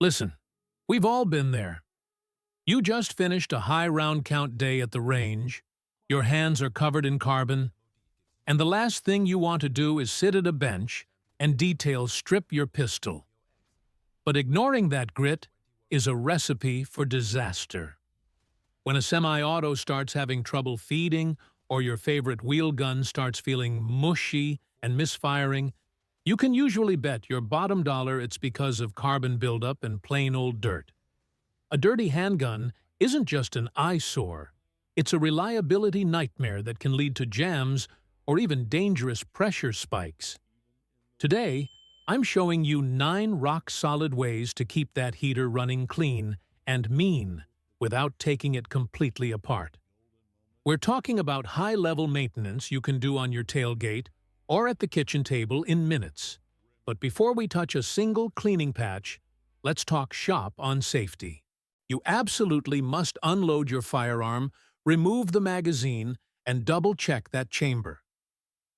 Listen, we've all been there. You just finished a high round count day at the range, your hands are covered in carbon, and the last thing you want to do is sit at a bench and detail strip your pistol. But ignoring that grit is a recipe for disaster. When a semi-auto starts having trouble feeding, or your favorite wheel gun starts feeling mushy and misfiring, you can usually bet your bottom dollar it's because of carbon buildup and plain old dirt. A dirty handgun isn't just an eyesore, it's a reliability nightmare that can lead to jams or even dangerous pressure spikes. Today, I'm showing you 9 rock-solid ways to keep that heater running clean and mean without taking it completely apart. We're talking about high-level maintenance you can do on your tailgate or at the kitchen table in minutes. But before we touch a single cleaning patch, let's talk shop on safety. You absolutely must unload your firearm, remove the magazine, and double-check that chamber.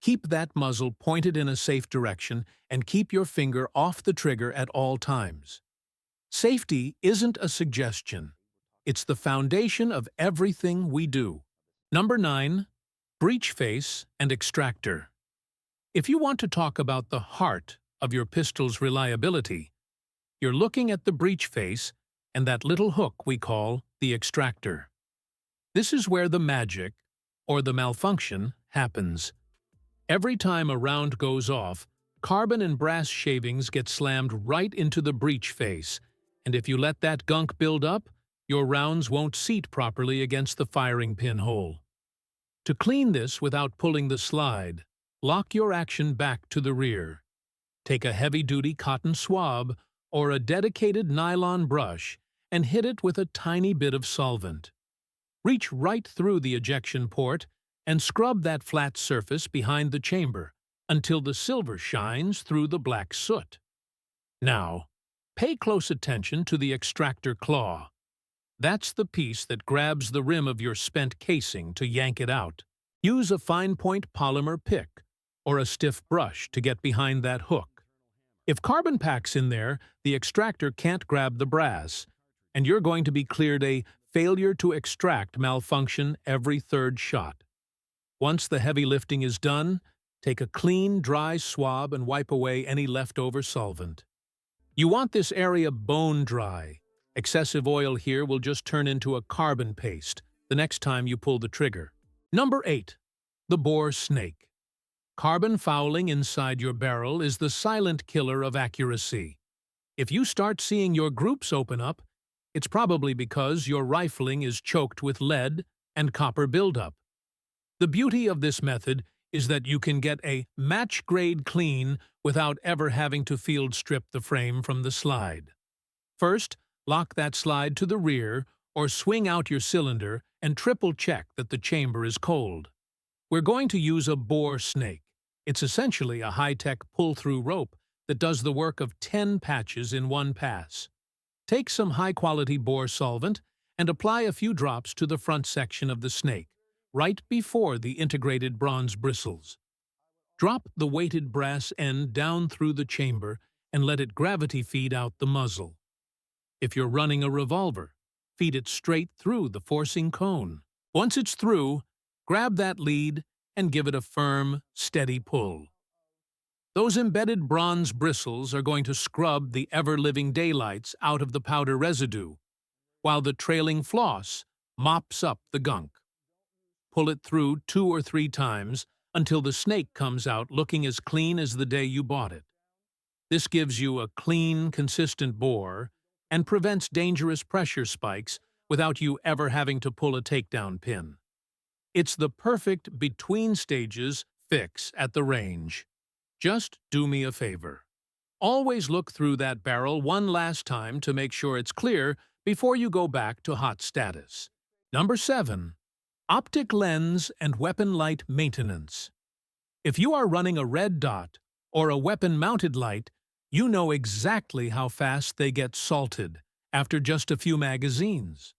Keep that muzzle pointed in a safe direction and keep your finger off the trigger at all times. Safety isn't a suggestion. It's the foundation of everything we do. Number 9. Breech face and extractor. If you want to talk about the heart of your pistol's reliability, you're looking at the breech face and that little hook we call the extractor. This is where the magic, or the malfunction, happens. Every time a round goes off, carbon and brass shavings get slammed right into the breech face, and if you let that gunk build up, your rounds won't seat properly against the firing pin hole. To clean this without pulling the slide, lock your action back to the rear. Take a heavy-duty cotton swab or a dedicated nylon brush and hit it with a tiny bit of solvent. Reach right through the ejection port and scrub that flat surface behind the chamber until the silver shines through the black soot. Now, pay close attention to the extractor claw. That's the piece that grabs the rim of your spent casing to yank it out. Use a fine-point polymer pick or a stiff brush to get behind that hook. If carbon pack's in there, the extractor can't grab the brass, and you're going to be cleared a failure to extract malfunction every third shot. Once the heavy lifting is done, take a clean, dry swab and wipe away any leftover solvent. You want this area bone dry. Excessive oil here will just turn into a carbon paste the next time you pull the trigger. Number 8. The bore snake. Carbon fouling inside your barrel is the silent killer of accuracy. If you start seeing your groups open up, it's probably because your rifling is choked with lead and copper buildup. The beauty of this method is that you can get a match-grade clean without ever having to field strip the frame from the slide. First, lock that slide to the rear or swing out your cylinder and triple-check that the chamber is cold. We're going to use a bore snake. It's essentially a high-tech pull-through rope that does the work of 10 patches in one pass. Take some high-quality bore solvent and apply a few drops to the front section of the snake, right before the integrated bronze bristles. Drop the weighted brass end down through the chamber and let it gravity feed out the muzzle. If you're running a revolver, feed it straight through the forcing cone. Once it's through, grab that lead and give it a firm, steady pull. Those embedded bronze bristles are going to scrub the ever-living daylights out of the powder residue, while the trailing floss mops up the gunk. Pull it through 2 or 3 times until the snake comes out looking as clean as the day you bought it. This gives you a clean, consistent bore and prevents dangerous pressure spikes without you ever having to pull a takedown pin. It's the perfect between-stages fix at the range. Just do me a favor. Always look through that barrel one last time to make sure it's clear before you go back to hot status. Number 7. Optic lens and weapon light maintenance. If you are running a red dot or a weapon-mounted light, you know exactly how fast they get salted after just a few magazines.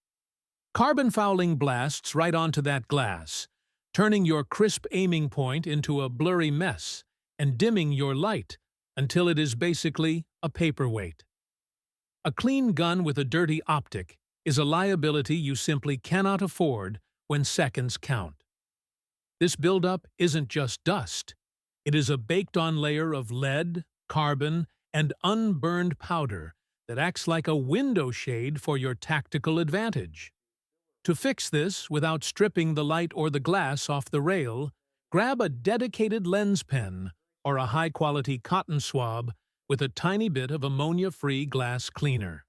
Carbon fouling blasts right onto that glass, turning your crisp aiming point into a blurry mess and dimming your light until it is basically a paperweight. A clean gun with a dirty optic is a liability you simply cannot afford when seconds count. This buildup isn't just dust. It is a baked-on layer of lead, carbon, and unburned powder that acts like a window shade for your tactical advantage. To fix this without stripping the light or the glass off the rail, grab a dedicated lens pen or a high-quality cotton swab with a tiny bit of ammonia-free glass cleaner.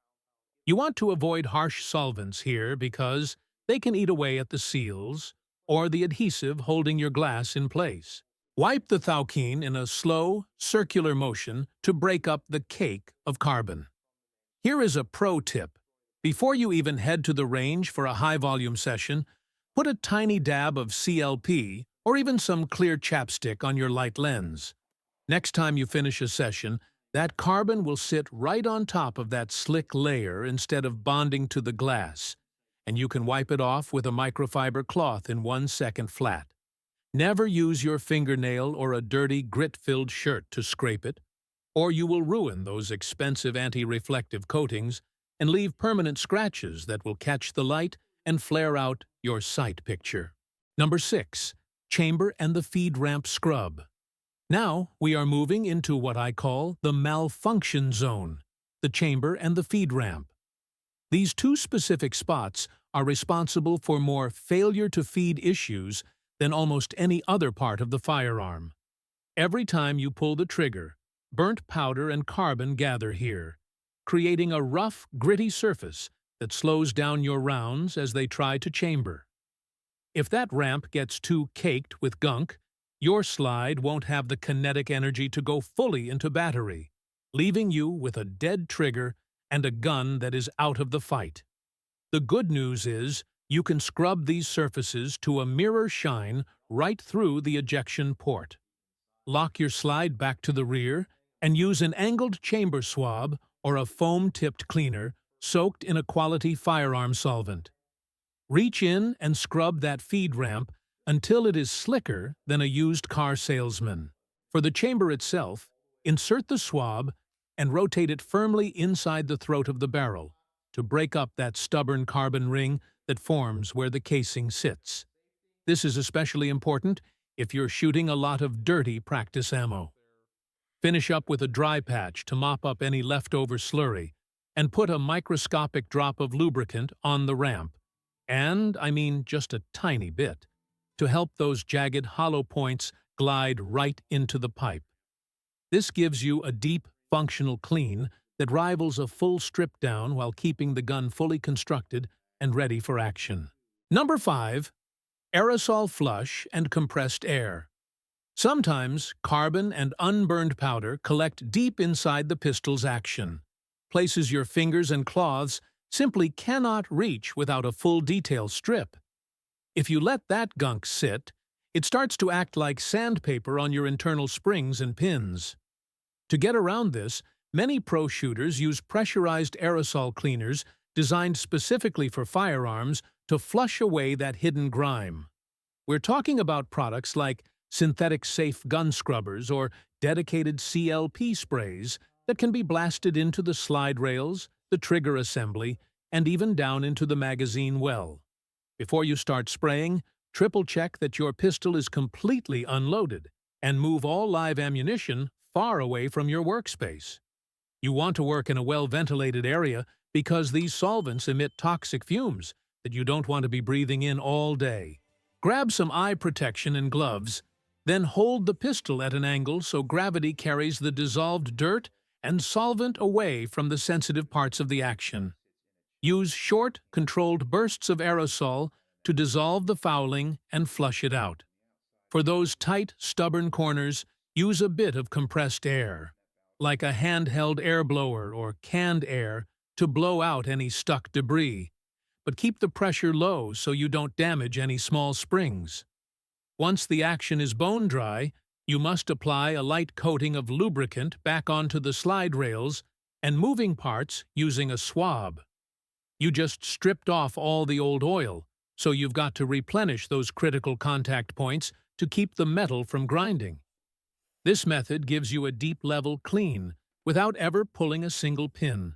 You want to avoid harsh solvents here because they can eat away at the seals or the adhesive holding your glass in place. Wipe the Thauquine in a slow, circular motion to break up the cake of carbon. Here is a pro tip. Before you even head to the range for a high-volume session, put a tiny dab of CLP or even some clear chapstick on your light lens. Next time you finish a session, that carbon will sit right on top of that slick layer instead of bonding to the glass, and you can wipe it off with a microfiber cloth in 1 second flat. Never use your fingernail or a dirty, grit-filled shirt to scrape it, or you will ruin those expensive anti-reflective coatings and leave permanent scratches that will catch the light and flare out your sight picture. Number 6. Chamber and the feed ramp scrub. Now we are moving into what I call the malfunction zone, the chamber and the feed ramp. These two specific spots are responsible for more failure-to-feed issues than almost any other part of the firearm. Every time you pull the trigger, burnt powder and carbon gather here, creating a rough, gritty surface that slows down your rounds as they try to chamber. If that ramp gets too caked with gunk, your slide won't have the kinetic energy to go fully into battery, leaving you with a dead trigger and a gun that is out of the fight. The good news is you can scrub these surfaces to a mirror shine right through the ejection port. Lock your slide back to the rear and use an angled chamber swab or a foam-tipped cleaner soaked in a quality firearm solvent. Reach in and scrub that feed ramp until it is slicker than a used car salesman. For the chamber itself, insert the swab and rotate it firmly inside the throat of the barrel to break up that stubborn carbon ring that forms where the casing sits. This is especially important if you're shooting a lot of dirty practice ammo. Finish up with a dry patch to mop up any leftover slurry and put a microscopic drop of lubricant on the ramp, and I mean just a tiny bit, to help those jagged hollow points glide right into the pipe. This gives you a deep, functional clean that rivals a full strip down while keeping the gun fully constructed and ready for action. Number 5. Aerosol flush and compressed air. Sometimes carbon and unburned powder collect deep inside the pistol's action. Places your fingers and cloths simply cannot reach without a full detail strip. If you let that gunk sit, it starts to act like sandpaper on your internal springs and pins. To get around this, many pro shooters use pressurized aerosol cleaners designed specifically for firearms to flush away that hidden grime. We're talking about products like synthetic safe gun scrubbers or dedicated CLP sprays that can be blasted into the slide rails, the trigger assembly, and even down into the magazine well. Before you start spraying, triple-check that your pistol is completely unloaded and move all live ammunition far away from your workspace. You want to work in a well-ventilated area because these solvents emit toxic fumes that you don't want to be breathing in all day. Grab some eye protection and gloves, then hold the pistol at an angle so gravity carries the dissolved dirt and solvent away from the sensitive parts of the action. Use short, controlled bursts of aerosol to dissolve the fouling and flush it out. For those tight, stubborn corners, use a bit of compressed air, like a handheld air blower or canned air, to blow out any stuck debris, but keep the pressure low so you don't damage any small springs. Once the action is bone dry, you must apply a light coating of lubricant back onto the slide rails and moving parts using a swab. You just stripped off all the old oil, so you've got to replenish those critical contact points to keep the metal from grinding. This method gives you a deep-level clean without ever pulling a single pin.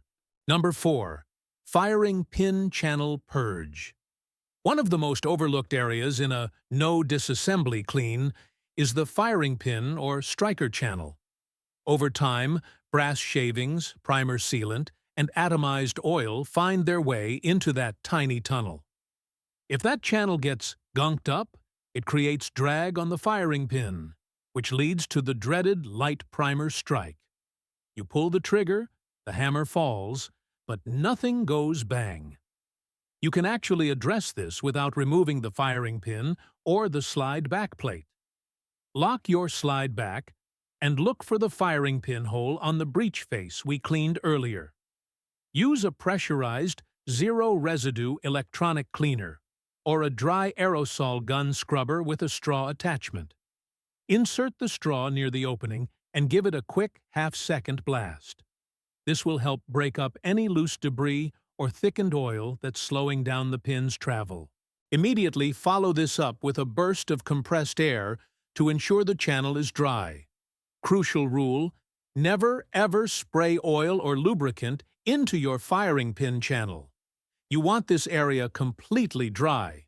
Number 4. Firing Pin Channel Purge. One of the most overlooked areas in a no disassembly clean is the firing pin or striker channel. Over time, brass shavings, primer sealant, and atomized oil find their way into that tiny tunnel. If that channel gets gunked up, it creates drag on the firing pin, which leads to the dreaded light primer strike. You pull the trigger, the hammer falls, but nothing goes bang. You can actually address this without removing the firing pin or the slide back plate. Lock your slide back and look for the firing pin hole on the breech face we cleaned earlier. Use a pressurized, zero-residue electronic cleaner or a dry aerosol gun scrubber with a straw attachment. Insert the straw near the opening and give it a quick half-second blast. This will help break up any loose debris or thickened oil that's slowing down the pin's travel. Immediately follow this up with a burst of compressed air to ensure the channel is dry. Crucial rule: never ever spray oil or lubricant into your firing pin channel. You want this area completely dry.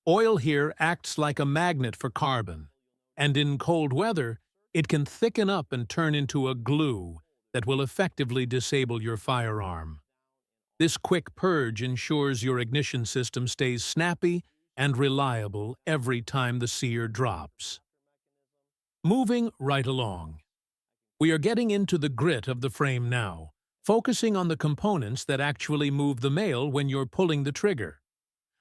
Oil here acts like a magnet for carbon, and in cold weather, it can thicken up and turn into a glue that will effectively disable your firearm. This quick purge ensures your ignition system stays snappy and reliable every time the sear drops. Moving right along. We are getting into the grit of the frame now, focusing on the components that actually move the mail when you're pulling the trigger.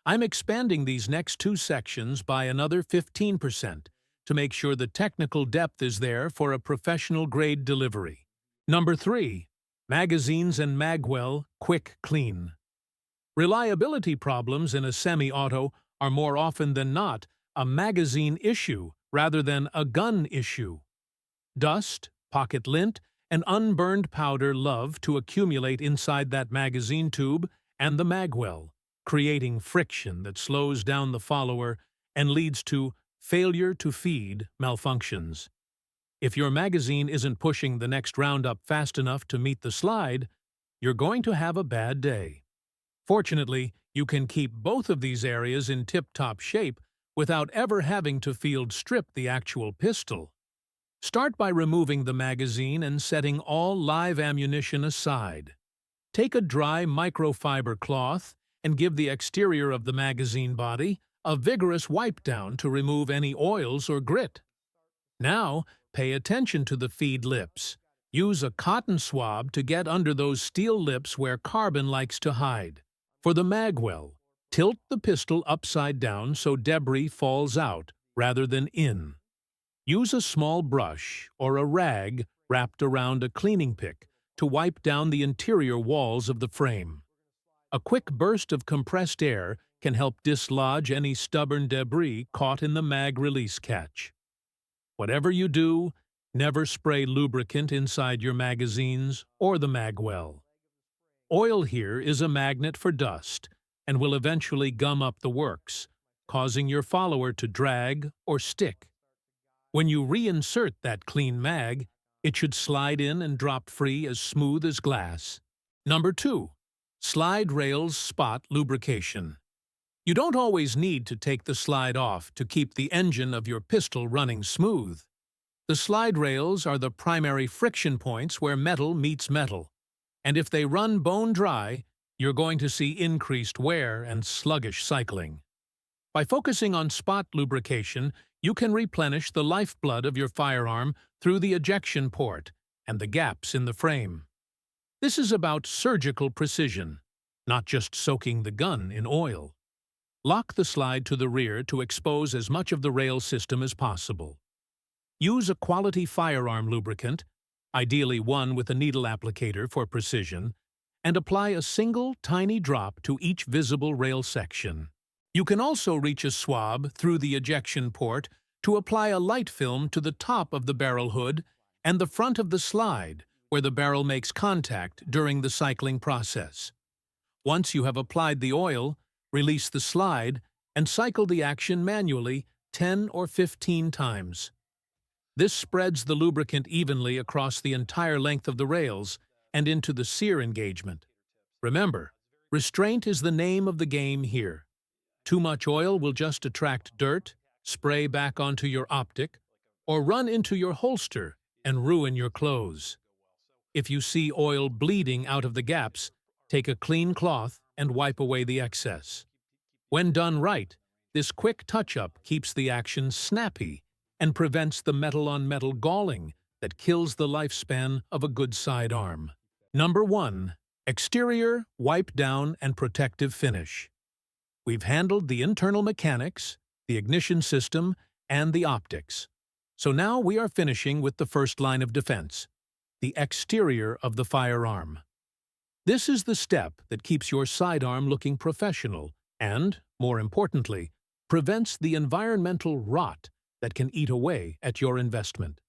I'm expanding these next two sections by another 15% to make sure the technical depth is there for a professional-grade delivery. Number 3. Magazines and magwell quick clean. Reliability problems in a semi-auto are more often than not a magazine issue rather than a gun issue. Dust, pocket lint, and unburned powder love to accumulate inside that magazine tube and the magwell, creating friction that slows down the follower and leads to failure to feed malfunctions. If your magazine isn't pushing the next round up fast enough to meet the slide, you're going to have a bad day. Fortunately, you can keep both of these areas in tip-top shape without ever having to field strip the actual pistol. Start by removing the magazine and setting all live ammunition aside. Take a dry microfiber cloth and give the exterior of the magazine body a vigorous wipe down to remove any oils or grit. Now, pay attention to the feed lips. Use a cotton swab to get under those steel lips where carbon likes to hide. For the magwell, tilt the pistol upside down so debris falls out rather than in. Use a small brush or a rag wrapped around a cleaning pick to wipe down the interior walls of the frame. A quick burst of compressed air can help dislodge any stubborn debris caught in the mag release catch. Whatever you do, never spray lubricant inside your magazines or the magwell. Oil here is a magnet for dust and will eventually gum up the works, causing your follower to drag or stick. When you reinsert that clean mag, it should slide in and drop free as smooth as glass. Number 2. Slide rails spot lubrication. You don't always need to take the slide off to keep the engine of your pistol running smooth. The slide rails are the primary friction points where metal meets metal, and if they run bone dry, you're going to see increased wear and sluggish cycling. By focusing on spot lubrication, you can replenish the lifeblood of your firearm through the ejection port and the gaps in the frame. This is about surgical precision, not just soaking the gun in oil. Lock the slide to the rear to expose as much of the rail system as possible. Use a quality firearm lubricant, ideally one with a needle applicator for precision, and apply a single tiny drop to each visible rail section. You can also reach a swab through the ejection port to apply a light film to the top of the barrel hood and the front of the slide where the barrel makes contact during the cycling process. Once you have applied the oil, release the slide and cycle the action manually 10 or 15 times. This spreads the lubricant evenly across the entire length of the rails and into the sear engagement. Remember, restraint is the name of the game here. Too much oil will just attract dirt, spray back onto your optic, or run into your holster and ruin your clothes. If you see oil bleeding out of the gaps, take a clean cloth and wipe away the excess. When done right, this quick touch-up keeps the action snappy and prevents the metal-on-metal galling that kills the lifespan of a good sidearm. Number 1. Exterior, wipe down, and protective finish. We've handled the internal mechanics, the ignition system, and the optics. So now we are finishing with the first line of defense, the exterior of the firearm. This is the step that keeps your sidearm looking professional and, more importantly, prevents the environmental rot that can eat away at your investment.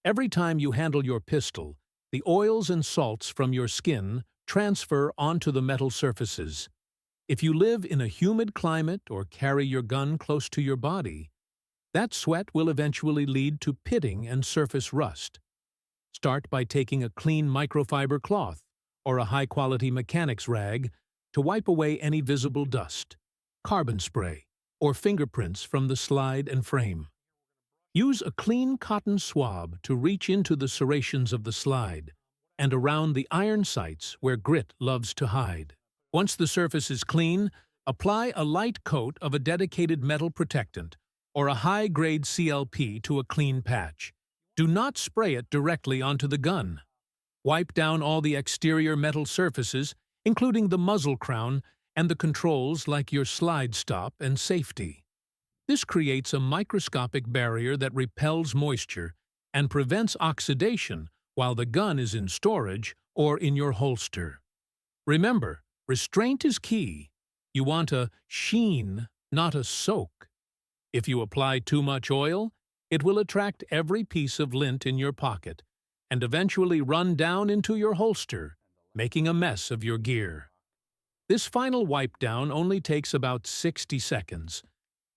Every time you handle your pistol, the oils and salts from your skin transfer onto the metal surfaces. If you live in a humid climate or carry your gun close to your body, that sweat will eventually lead to pitting and surface rust. Start by taking a clean microfiber cloth or a high-quality mechanics rag to wipe away any visible dust, carbon spray, or fingerprints from the slide and frame. Use a clean cotton swab to reach into the serrations of the slide and around the iron sights where grit loves to hide. Once the surface is clean, apply a light coat of a dedicated metal protectant or a high-grade CLP to a clean patch. Do not spray it directly onto the gun. Wipe down all the exterior metal surfaces, including the muzzle crown and the controls like your slide stop and safety. This creates a microscopic barrier that repels moisture and prevents oxidation while the gun is in storage or in your holster. Remember, restraint is key. You want a sheen, not a soak. If you apply too much oil, it will attract every piece of lint in your pocket and eventually run down into your holster, making a mess of your gear. This final wipe down only takes about 60 seconds,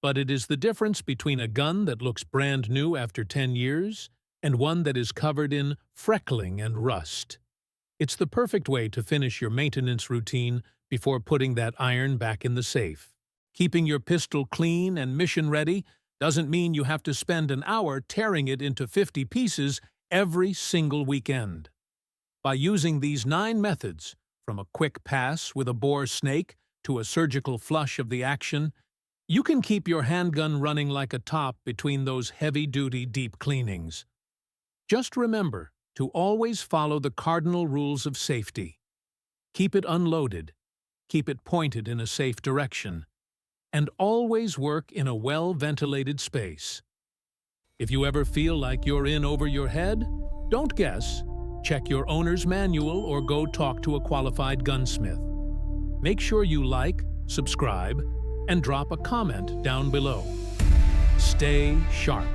but it is the difference between a gun that looks brand new after 10 years and one that is covered in freckling and rust. It's the perfect way to finish your maintenance routine before putting that iron back in the safe. Keeping your pistol clean and mission-ready doesn't mean you have to spend an hour tearing it into 50 pieces every single weekend. By using these 9 methods, from a quick pass with a bore snake to a surgical flush of the action, you can keep your handgun running like a top between those heavy-duty deep cleanings. Just remember to always follow the cardinal rules of safety. Keep it unloaded, keep it pointed in a safe direction, and always work in a well-ventilated space. If you ever feel like you're in over your head, don't guess. Check your owner's manual or go talk to a qualified gunsmith. Make sure you like, subscribe, and drop a comment down below. Stay sharp.